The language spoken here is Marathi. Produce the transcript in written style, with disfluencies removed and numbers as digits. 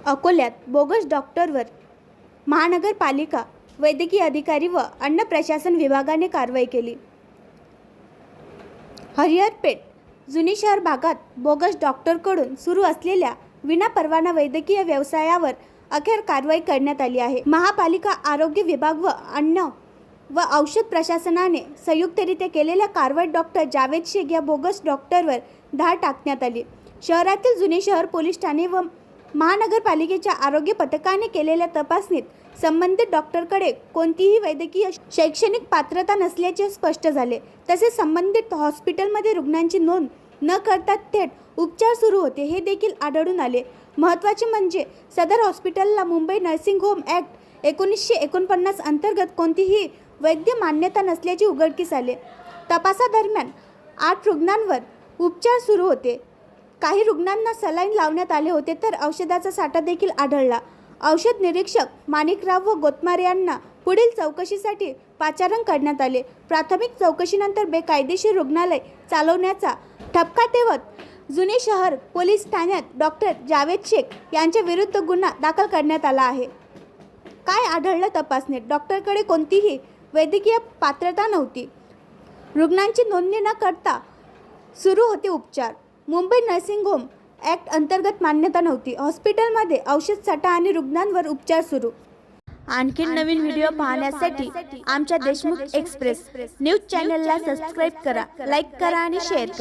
अकोल्यात बोगस डॉक्टरवर महानगरपालिका वैद्यकीय अधिकारी व अन्न प्रशासन विभागाने कारवाई केली। हरिहरपेठ जुनी शहर भागात बोगस डॉक्टरकडून सुरू असलेल्या विनापरवाना वैद्यकीय व्यवसायावर अखेर कारवाई करण्यात आली आहे। महापालिका आरोग्य विभाग व अन्न व औषध प्रशासनाने संयुक्तरित्या केलेल्या कारवाईत डॉक्टर जावेद शेख या बोगस डॉक्टरवर धाड टाकण्यात आली। शहरातील जुने शहर पोलीस ठाणे व महानगरपालिकेच्या आरोग्य पथकाने केलेल्या तपासणीत संबंधित डॉक्टरकडे कोणतीही वैद्यकीय शैक्षणिक पात्रता नसल्याचे स्पष्ट झाले। तसेच संबंधित हॉस्पिटलमध्ये रुग्णांची नोंद न करता थेट उपचार सुरू होते हे देखील आढळून आले। महत्त्वाचे म्हणजे सदर हॉस्पिटलला मुंबई नर्सिंग होम ॲक्ट 1949 अंतर्गत कोणतीही वैद्य मान्यता नसल्याचे उघडकीस आले। तपासादरम्यान 8 रुग्णांवर उपचार सुरू होते। काही रुग्णांना सलाईन लावण्यात आले होते तर औषधाचा साठा देखील आढळला। औषध निरीक्षक माणिकराव व गोतमार यांना पुढील चौकशीसाठी पाचारण करण्यात आले। प्राथमिक चौकशीनंतर बेकायदेशीर रुग्णालय चालवण्याचा ठपका ठेवत जुने शहर पोलीस ठाण्यात डॉक्टर जावेद शेख यांच्या विरुद्ध गुन्हा दाखल करण्यात आला आहे। काय आढळलं तपासणीत? डॉक्टरकडे कोणतीही वैद्यकीय पात्रता नव्हती। रुग्णांची नोंदणी न करता सुरू होते उपचार। मुंबई नर्सिंग होम ॲक्ट अंतर्गत मान्यता नव्हती। हॉस्पिटलमध्ये औषध साठा आणि रुग्णांवर उपचार सुरू। आणखी नवीन व्हिडिओ पाहण्यासाठी आमच्या देशमुख एक्सप्रेस न्यूज चॅनलला सबस्क्राईब करा, लाईक करा आणि शेअर करा।